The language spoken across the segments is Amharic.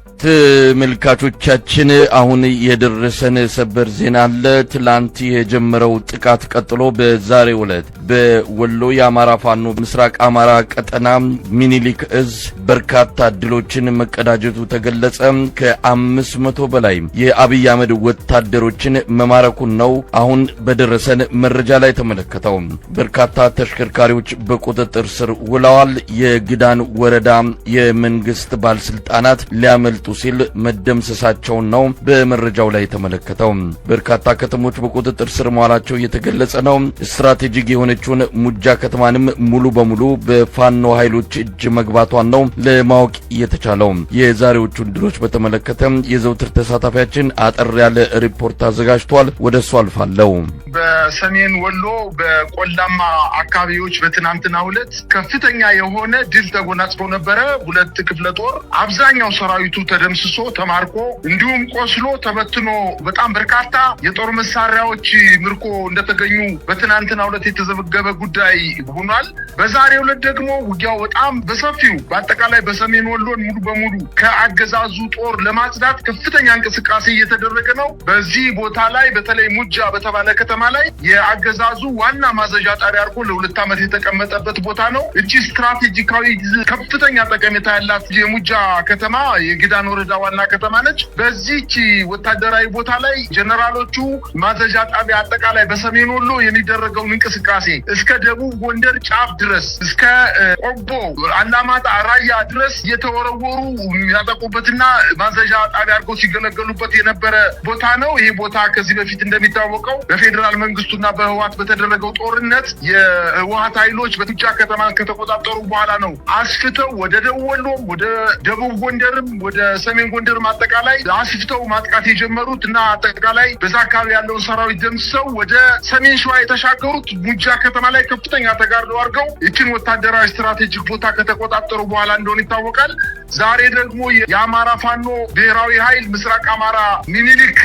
ተመልካቾቻችን አሁን የደረሰን ሰበር ዜና አለ። ትላንት የጀመረው ጥቃት ቀጥሎ በዛሬው ዕለት በወሎ የአማራ ፋኖ ምስራቅ አማራ ቀጠና ሚኒሊክ እዝ በርካታ ድሎችን መቀዳጀቱ ተገለጸ። ከ500 በላይ የአብይ አህመድ ወታደሮችን መማረኩን ነው አሁን በደረሰን መረጃ ላይ ተመለከተው። በርካታ ተሽከርካሪዎች በቁጥጥር ስር ውለዋል። የግዳን ወረዳ የመንግስት ባለስልጣናት ሊያመልጡ ሲል መደምሰሳቸው ነው በመረጃው ላይ ተመለከተው። በርካታ ከተሞች በቁጥጥር ስር መዋላቸው የተገለጸ ነው። ስትራቴጂክ የሆነችውን ሙጃ ከተማንም ሙሉ በሙሉ በፋኖ ኃይሎች እጅ መግባቷን ነው ለማወቅ የተቻለው። የዛሬዎቹን ድሎች በተመለከተ የዘውትር ተሳታፊያችን አጠር ያለ ሪፖርት አዘጋጅቷል። ወደሱ አልፋለሁ። በሰሜን ወሎ በቆላማ አካባቢዎች በትናንትናው ዕለት ከፍተኛ የሆነ ድል ተጎናጽፎ ነበረ። ሁለት ክፍለ ጦር አብዛኛው ሰራዊቱ ተደምስሶ ተማርኮ እንዲሁም ቆስሎ ተበትኖ በጣም በርካታ የጦር መሳሪያዎች ምርኮ እንደተገኙ በትናንትናው ዕለት የተዘገበ ጉዳይ ሆኗል። በዛሬው ዕለት ደግሞ ውጊያው በጣም በሰፊው በአጠቃላይ በሰሜን ወሎን ሙሉ በሙሉ ከአገዛዙ ጦር ለማጽዳት ከፍተኛ እንቅስቃሴ እየተደረገ ነው። በዚህ ቦታ ላይ በተለይ ሙጃ በተባለ ከተማ ላይ የአገዛዙ ዋና ማዘዣ ጣቢያ አድርጎ ለ2 ዓመት የተቀመጠበት ቦታ ነው። እቺ ስትራቴጂካዊ ከፍተኛ ጠቀሜታ ያላት የሙጃ ከተማ የግዳን ወረዳ ዋና ከተማ ነች። በዚህች ወታደራዊ ቦታ ላይ ጀነራሎቹ ማዘዣ ጣቢያ አጠቃላይ በሰሜን ወሎ የሚደረገውን እንቅስቃሴ እስከ ደቡብ ጎንደር ጫፍ ድረስ እስከ ቆቦ አላማጣ ራያ ድረስ የተወረወሩ ያጠቁበትና ማዘዣ ጣቢያ አድርገው ሲገለገሉበት የነበረ ቦታ ነው። ይሄ ቦታ ከዚህ በፊት እንደሚታወቀው በፌዴራል መንግስቱና በህወሓት በተደረገው ጦርነት የህወሓት ኃይሎች በሙጃ ከተማን ከተቆጣጠሩ በኋላ ነው አስፍተው ወደ ደቡብ ወሎ ወደ ደቡብ ጎንደርም ወደ ሰሜን ጎንደርም አጠቃላይ አስፍተው ማጥቃት የጀመሩት እና አጠቃላይ በዛ አካባቢ ያለውን ሰራዊት ደምስሰው ወደ ሰሜን ሸዋ የተሻገሩት ሙጃ ከተማ ላይ ከፍተኛ ተጋድሎ አድርገው ይችን ወታደራዊ ስትራቴጂክ ቦታ ከተቆጣጠሩ በኋላ እንደሆነ ይታወቃል። ዛሬ ደግሞ የአማራ ፋኖ ብሔራዊ ኃይል ምስራቅ አማራ ሚኒሊክ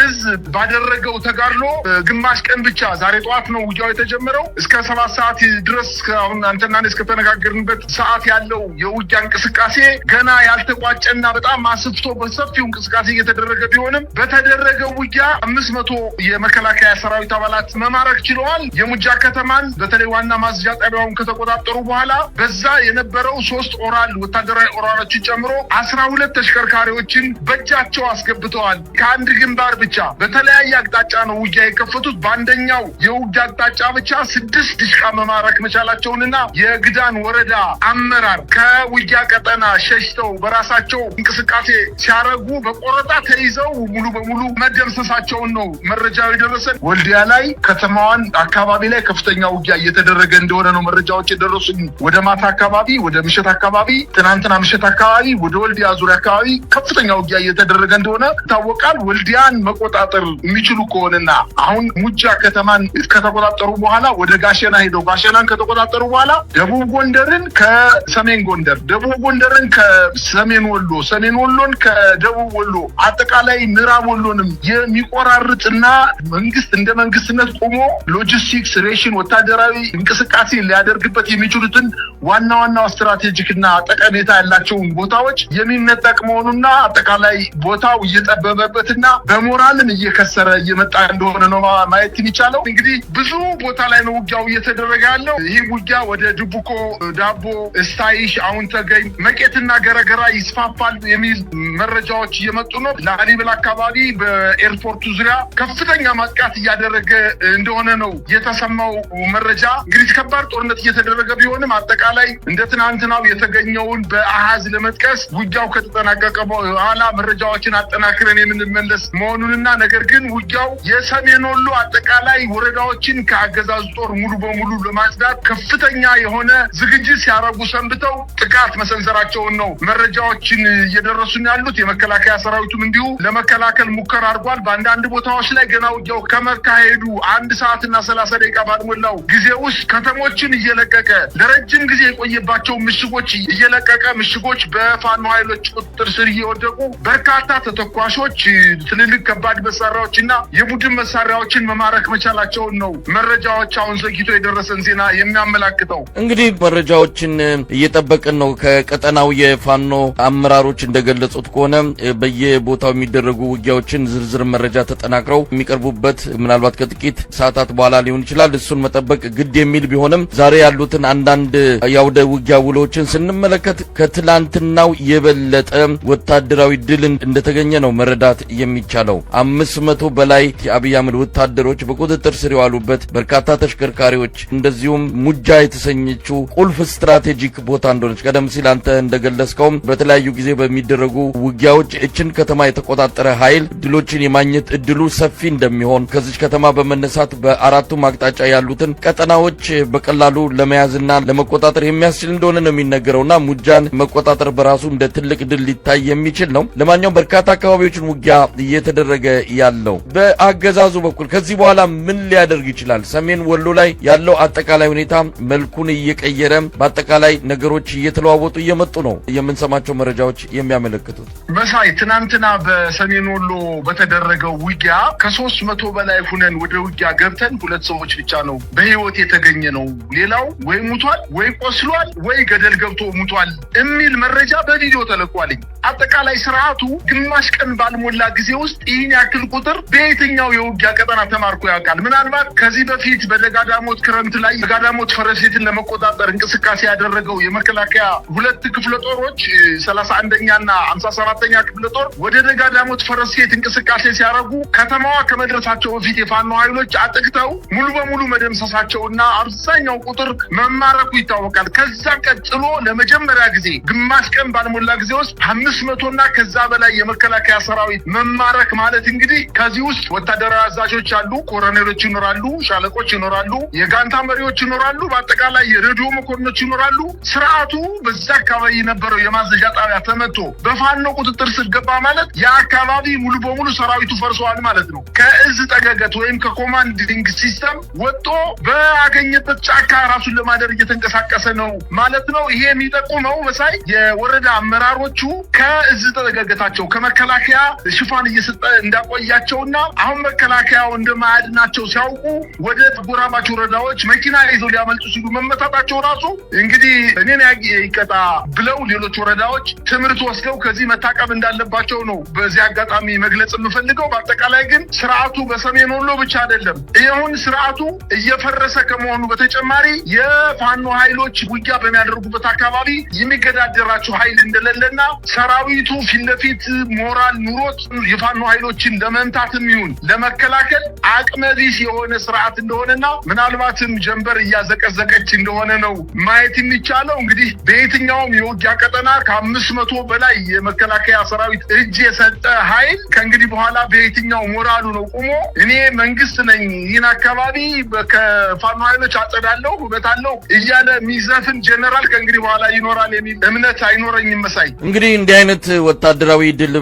እዝ ባደረገው ተጋድሎ ግማሽ ቀን ብቻ ዛሬ ጠዋት ነው ውጊያው የተጀመረው። እስከ 7 ሰዓት ድረስ አሁን አንተና እኔ እስከተነጋገርንበት ሰዓት ያለው የውጊያ እንቅስቃሴ ገና ያልተቋጨና በጣም አስፍቶ በሰፊው እንቅስቃሴ እየተደረገ ቢሆንም በተደረገው ውጊያ 500 የመከላከያ ሰራዊት አባላት መማረክ ችለዋል። የሙጃ ከተማን በተለይ ዋና ማዘዣ ጣቢያውን ከተቆጣጠሩ በኋላ በዛ የነበረው 3 ኦራል ወታደራዊ ኦራሎችን ጨምሮ 12 ተሽከርካሪዎችን በእጃቸው አስገብተዋል። ከአንድ ግንባር ብቻ በተለያየ አቅጣጫ ነው ውጊያ የከፈቱት። በአንደኛው የውጊያ አቅጣጫ ብቻ 6 ድሽቃ መማረክ መቻላቸውንና የግዳን ወረዳ አመራር ከውጊያ ቀጠና ሸሽተው በራሳቸው እንቅስቃሴ ሲያረጉ በቆረጣ ተይዘው ሙሉ በሙሉ መደምሰሳቸውን ነው መረጃው የደረሰን። ወልዲያ ላይ ከተማዋን አካባቢ ላይ ከፍተኛ ውጊያ እየተደረገ እንደሆነ ነው መረጃዎች የደረሱኝ። ወደ ማታ አካባቢ ወደ ምሽት አካባቢ ትናንትና ምሽት አካባቢ ወደ ወልዲያ ዙሪያ አካባቢ ከፍተኛ ውጊያ እየተደረገ እንደሆነ ይታወቃል። ወልዲያን መቆጣጠር የሚችሉ ከሆነና አሁን ሙጃ ከተማን ከተቆጣጠሩ በኋላ ወደ ጋሸና ሄደው ጋሸናን ከተቆጣጠሩ በኋላ ደቡብ ጎንደርን ከሰሜን ጎንደር፣ ደቡብ ጎንደርን ከሰሜን ወሎ፣ ሰሜን ወሎን ከደቡብ ወሎ አጠቃላይ ምዕራብ ወሎንም የሚቆራርጥና መንግስት እንደ መንግስትነት ቆሞ ሎጂስቲክስ ሬሽን ወታደራዊ እንቅስቃሴ ሊያደርግበት የሚችሉትን ዋና ስትራቴጂክና ጠቀሜታ ያላቸውን ቦታዎች የሚነጠቅ መሆኑና አጠቃላይ ቦታው እየጠበበበትና በሞራልም እየከሰረ እየመጣ እንደሆነ ነው ማየት የሚቻለው። እንግዲህ ብዙ ቦታ ላይ ነው ውጊያው እየተደረገ ያለው። ይህ ውጊያ ወደ ድቡኮ፣ ዳቦ፣ ስታይሽ፣ አሁን ተገኝ፣ መቄትና ገረገራ ይስፋፋል የሚል መረጃዎች እየመጡ ነው። ላሊበላ አካባቢ በኤርፖርቱ ዙሪያ ከፍተኛ ማጥቃት እያደረገ እንደሆነ ነው የተሰማው መረጃ። እንግዲህ ከባድ ጦርነት እየተደረገ ቢሆንም አጠቃላይ እንደ ትናንትናው የተገኘውን በአሃዝ ለመጥቀስ ውጊያው ከተጠናቀቀ በኋላ መረጃዎችን አጠናክረን የምንመለስ መሆኑንና ነገር ግን ውጊያው የሰሜን ወሎ አጠቃላይ ወረዳዎችን ከአገዛዙ ጦር ሙሉ በሙሉ ለማጽዳት ከፍተኛ የሆነ ዝግጅት ሲያረጉ ሰንብተው ጥቃት መሰንዘራቸውን ነው መረጃዎችን እየደረሱን ያሉት። የመከላከያ ሰራዊቱም እንዲሁ ለመከላከል ሙከራ አድርጓል። በአንዳንድ ቦታዎች ላይ ገና ውጊያው ከመካሄዱ 1 ሰዓትና 30 ደቂቃ ባልሞላው ጊዜ ውስጥ ከተሞችን እየለቀቀ ለረጅም ጊዜ የቆየባቸው ምሽጎች እየለቀቀ ምሽጎች በፋኖ ኃይሎች ቁጥጥር ስር እየወደቁ በርካታ ተተኳሾች፣ ትልልቅ ከባድ መሳሪያዎችና የቡድን መሳሪያዎችን መማረክ መቻላቸውን ነው መረጃዎች አሁን ዘግይቶ የደረሰን ዜና የሚያመላክተው። እንግዲህ መረጃዎችን እየጠበቅን ነው ከቀጠናው የፋኖ አመራሮች እንደገለጹት ከሆነ በየቦታው የሚደረጉ ውጊያዎችን ዝርዝር መረጃ ተጠናክረው የሚቀርቡበት ምናልባት ከጥቂት ሰዓታት በኋላ ሊሆን ይችላል። እሱን መጠበቅ ግድ የሚል ቢሆንም ዛሬ ያሉትን አንዳንድ ያውደ ውጊያ ውሎችን ስንመለከት ከትላንትናው የበለጠ ወታደራዊ ድል እንደተገኘ ነው መረዳት የሚቻለው። 500 በላይ የአብይ አህመድ ወታደሮች በቁጥጥር ስር የዋሉበት በርካታ ተሽከርካሪዎች እንደዚሁም ሙጃ የተሰኘችው ቁልፍ ስትራቴጂክ ቦታ እንደሆነች ቀደም ሲል አንተ እንደገለጽከው በተለያዩ ጊዜ በሚደረጉ ውጊያዎች እችን ከተማ የተቆጣጠረ ኃይል ድሎችን የማግኘት እድሉ ሰፊ እንደሚሆን ከዚች ከተማ በመነሳት በአራቱም አቅጣጫ ያሉትን ቀጠናዎች በቀላሉ ለመያዝና ለመቆጣጠር የሚያስችል እንደሆነ ነው የሚነገረውና ሙጃን መቆጣጠር በራሱ እንደ ትልቅ ድል ሊታይ የሚችል ነው። ለማንኛውም በርካታ አካባቢዎችን ውጊያ እየተደረገ ያለው በአገዛዙ በኩል ከዚህ በኋላ ምን ሊያደርግ ይችላል? ሰሜን ወሎ ላይ ያለው አጠቃላይ ሁኔታ መልኩን እየቀየረ በአጠቃላይ ነገሮች እየተለዋወጡ እየመጡ ነው የምንሰማቸው መረጃዎች የሚያመለክቱት። መሳይ ትናንትና በሰሜን ወሎ በተደረገው ውጊያ ከ300 በላይ ሁነን ወደ ውጊያ ገብተን 2 ሰዎች ብቻ ነው በህይወት የተገኘ ነው። ሌላው ወይ ሙቷል ወይ ቆስሏል ወይ ገደል ገብቶ ሙቷል የሚል መረጃ በቪዲዮ ተለቋል። አጠቃላይ ስርዓቱ ግማሽ ቀን ባልሞላ ጊዜ ውስጥ ይህን ያክል ቁጥር በየትኛው የውጊያ ቀጠና ተማርኮ ያውቃል? ምናልባት ከዚህ በፊት በደጋዳሞት ክረምት ላይ ደጋዳሞት ፈረሴትን ለመቆጣጠር እንቅስቃሴ ያደረገው የመከላከያ 2 ክፍለ ጦሮች 31ኛና 57ኛ ክፍለ ጦር ወደ ደጋዳሞት ፈረሴት እንቅስቃሴ ሲያደርጉ ከተማዋ ከመድረሳቸው በፊት የፋኖ ኃይሎች አጥቅተው ሙሉ በሙሉ መደምሰሳቸውና አብዛኛው ቁጥር መማረኩ ይታወቃል። ከዛ ቀጥሎ ለመጀመሪያ ጊዜ ግማሽ ቀን ባልሞላ ጊዜ ውስጥ 500ና ከዛ በላይ የመከላከያ ሰራዊት መማረክ ማለት እንግዲህ ከዚህ ውስጥ ወታደራዊ አዛዦች አሉ፣ ኮሎኔሎች ይኖራሉ፣ ሻለቆች ይኖራሉ፣ የጋንታ መሪዎች ይኖራሉ፣ በአጠቃላይ የሬዲዮ መኮንኖች ይኖራሉ። ስርዓቱ በዛ አካባቢ የነበረው የማዘዣ ጣቢያ ተመቶ በፋኖ ቁጥጥር ስር ገባ ማለት የአካባቢ ሙሉ በሙሉ ሰራዊቱ ፈርሰዋል ማለት ነው። ከእዝ ጠገገት ወይም ከኮማንዲንግ ሲስተም ወጥቶ በአገኘበት ጫካ ራሱን ለማደር እየተንቀሳቀሰ ነው ማለት ነው። ይሄ የሚጠቁመው መሳይ የወረዳ አመራሮቹ ከእዝ ጠገገታቸው ከመከላከያ ሽፋን እየሰጠ እንዳቆያቸውና አሁን መከላከያው እንደማያድናቸው ሲያውቁ ወደ ጎራባች ወረዳዎች መኪና ይዘው ሊያመልጡ ሲሉ መመታታቸው ራሱ እንግዲህ እኔን ይቀጣ ብለው ሌሎች ወረዳዎች ትምህርት ወስደው ከዚህ መታቀብ እንዳለባቸው ነው በዚህ አጋጣሚ መግለጽ የምፈልገው። በአጠቃላይ ግን ስርዓቱ በሰሜን ወሎ ብቻ አይደለም። ይሁን ስርዓቱ እየፈረሰ ከመሆኑ በተጨማሪ የፋኖ ኃይሎች ውጊያ በሚያደርጉበት አካባቢ የሚገዳደራቸው ኃይል እንደሌለና ሰራዊቱ ፊት ለፊት ሞራል ኑሮት የፋኖ ኃይሎችን ለመምታትም ይሁን ለመከላከል አቅመ ቢስ የሆነ ስርዓት እንደሆነና ምናልባትም ጀንበር እያዘቀዘቀች እንደሆነ ነው ማየት የሚቻለው። እንግዲህ በየትኛውም የውጊያ ቀጠና ከ500 በላይ የመከላከያ ሰራዊት እጅ የሰጠ ኃይል ከእንግዲህ በኋላ በየትኛው ሞራሉ ነው ቆሞ እኔ መንግስት ነኝ ይህን አካባቢ ከፋኖ ኃይሎች አጸዳለሁ እበታለሁ እያለ የሚዘፍን ጀነራል ከእንግዲህ በኋላ ይኖራል የሚል እምነት አይኖረኝም። መሳይ እንግዲህ እንዲህ አይነት ወታደራዊ ድል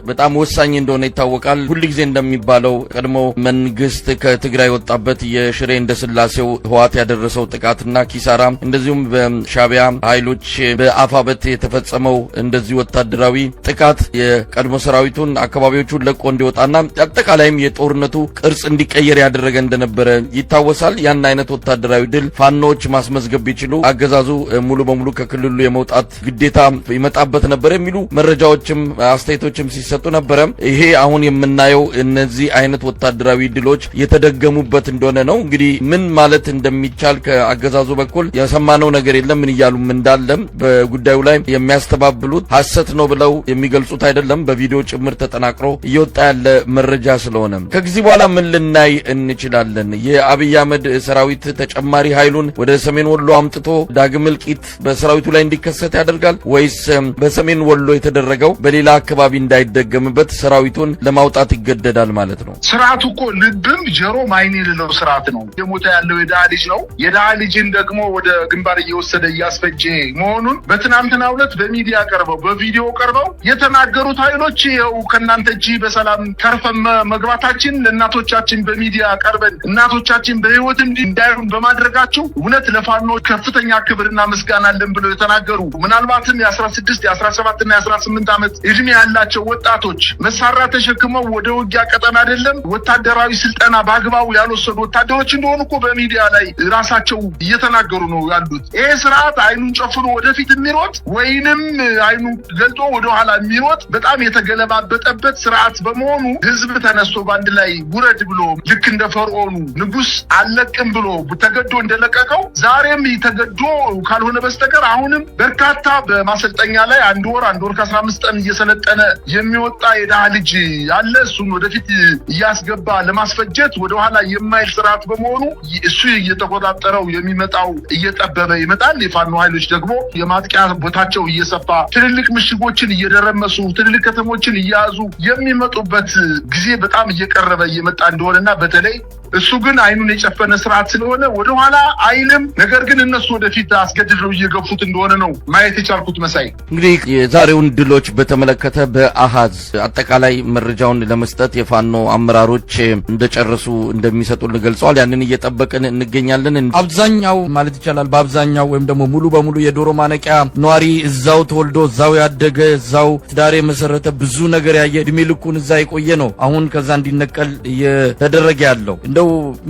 በጣም ወሳኝ እንደሆነ ይታወቃል። ሁልጊዜ እንደሚባለው ቀድሞ መንግስት ከትግራይ ወጣበት የሽሬ እንደስላሴው ህዋት ያደረሰው ጥቃትና ኪሳራ እንደዚሁም በሻቢያ ኃይሎች በአፋበት የተፈጸመው እንደዚህ ወታደራዊ ጥቃት የቀድሞ ሰራዊቱን አካባቢዎቹን ለቆ እንዲወጣና አጠቃላይም የጦርነቱ ቅርጽ እንዲቀየር ያደረገ እንደነበረ ይታወሳል። ያን አይነት ወታደራዊ ድል ፋኖች ማስመዝገብ ቢችሉ አገዛዙ ሙሉ በሙሉ ከክልሉ የመውጣት ግዴታ ይመጣበት ነበር የሚሉ መረጃዎችም አስተያየቶችም ሲሰጡ ነበረ። ይሄ አሁን የምናየው እነዚህ አይነት ወታደራዊ ድሎች የተደገሙበት እንደሆነ ነው። እንግዲህ ምን ማለት እንደሚቻል ከአገዛዙ በኩል የሰማነው ነገር የለም። ምን እያሉም እንዳለም በጉዳዩ ላይ የሚያስተባብሉት ሐሰት ነው ብለው የሚገልጹት አይደለም። በቪዲዮ ጭምር ተጠናቅሮ እየወጣ ያለ መረጃ ስለሆነ ከጊዜ በኋላ ምን ልናይ እንችላለን? የአብይ አህመድ ሰራዊት ተጨማሪ ኃይሉን ወደ ሰሜን ወሎ አምጥቶ ዳግም እልቂት በሰራዊቱ ላይ እንዲከሰት ያደርጋል ወይስ በሰሜን ወሎ የተደረገው በሌላ አካባቢ እንዳይደገምበት ሰራዊቱን ለማውጣት ይገደዳል ማለት ነው? ስርዓቱ እኮ ልብም ጀሮም አይን የሌለው ስርዓት ነው። የሞተ ያለው የድሃ ልጅ ነው። የድሃ ልጅን ደግሞ ወደ ግንባር እየወሰደ እያስፈጀ መሆኑን በትናንትናው ዕለት በሚዲያ ቀርበው በቪዲዮ ቀርበው የተናገሩት ኃይሎች ይኸው ከእናንተ እጅ በሰላም ተርፈን መግባታችን ለእናቶቻችን በሚዲያ ቀርበን እናቶቻችን በህይወት እንዳይሆን በማድረጋቸው እውነት ለፋኖ ከፍተኛ ክብርና ምስጋና አለን ብለው የተናገሩ ምናልባትም የ16 የ17 እና የ18 ዓመት እድሜ ያላቸው ወጣቶች መሳሪያ ተሸክመው ወደ ውጊያ ቀጠና አይደለም ወታደራዊ ስልጠና በአግባቡ ያልወሰዱ ወታደሮች እንደሆኑ እኮ በሚዲያ ላይ ራሳቸው እየተናገሩ ነው ያሉት። ይሄ ስርዓት አይኑን ጨፍኖ ወደፊት የሚሮጥ ወይንም አይኑ ገልጦ ወደ ኋላ የሚሮጥ በጣም የተገለባበጠበት ስርዓት በመሆኑ ህዝብ ተነስቶ ባንድ ላይ ውረድ ብሎ ልክ እንደ ፈርዖኑ ንጉስ አለቅም ብሎ ተገዶ እንደለቀቀው ዛሬም ተገዶ ካልሆነ በስተቀር አሁንም በርካታ በማሰልጠኛ ላይ አንድ ወር ከ15 ቀን እየሰለጠነ የሚወጣ የደሃ ልጅ ያለ እሱን ወደፊት እያስገባ ለማስፈጀት ወደ ኋላ የማይል ስርዓት በመሆኑ እሱ እየተቆጣጠረው የሚመጣው እየጠበበ ይመጣል። የፋኖ ኃይሎች ደግሞ የማጥቂያ ቦታቸው እየሰፋ ትልልቅ ምሽጎችን እየደረመሱ ትልልቅ ከተሞችን እያያዙ የሚመጡበት ጊዜ በጣም እየቀረበ እየመጣ እንደሆነና በተለይ እሱ ግን አይኑን የጨፈነ ስርዓት ስለሆነ ወደ ኋላ አይልም። ነገር ግን እነሱ ወደፊት አስገድደው እየገፉት እንደሆነ ነው ማየት የቻልኩት። መሳይ እንግዲህ የዛሬውን ድሎች በተመለከተ በአሃዝ አጠቃላይ መረጃውን ለመስጠት የፋኖ አመራሮች እንደጨረሱ እንደሚሰጡን ገልጸዋል። ያንን እየጠበቅን እንገኛለን። አብዛኛው ማለት ይቻላል በአብዛኛው ወይም ደግሞ ሙሉ በሙሉ የዶሮ ማነቂያ ነዋሪ እዛው ተወልዶ እዛው ያደገ እዛው ትዳር የመሰረተ ብዙ ነገር ያየ እድሜ ልኩን እዛ የቆየ ነው አሁን ከዛ እንዲነቀል እየተደረገ ያለው። እንደው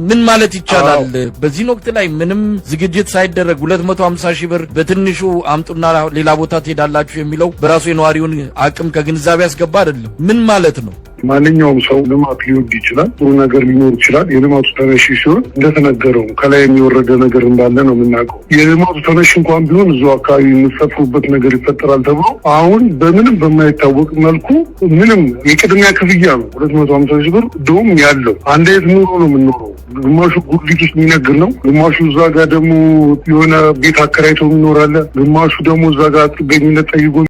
ምን ማለት ይቻላል በዚህ ወቅት ላይ ምንም ዝግጅት ሳይደረግ 250 ሺህ ብር በትንሹ አምጡና ሌላ ቦታ ትሄዳላችሁ የሚለው በራሱ የነዋሪውን አቅም ከግንዛቤ ያስገባ አይደለም። ምን ማለት ነው? ማንኛውም ሰው ልማት ሊወድ ይችላል፣ ጥሩ ነገር ሊኖር ይችላል። የልማቱ ተነሺ ሲሆን እንደተነገረው ከላይ የሚወረደ ነገር እንዳለ ነው የምናውቀው። የልማቱ ተነሺ እንኳን ቢሆን እዛው አካባቢ የሚሰፍሩበት ነገር ይፈጠራል ተብሎ አሁን በምንም በማይታወቅ መልኩ ምንም የቅድሚያ ክፍያ ነው 250 ሺህ ብር ዶም ያለው አንድ አይነት ኑሮ ነው የምንኖረው። ግማሹ ጉሊት ውስጥ የሚነግር ነው፣ ግማሹ እዛ ጋር ደግሞ የሆነ ቤት አከራይቶ የሚኖር አለ፣ ግማሹ ደግሞ እዛ ጋር ጥገኝነት ጠይቆ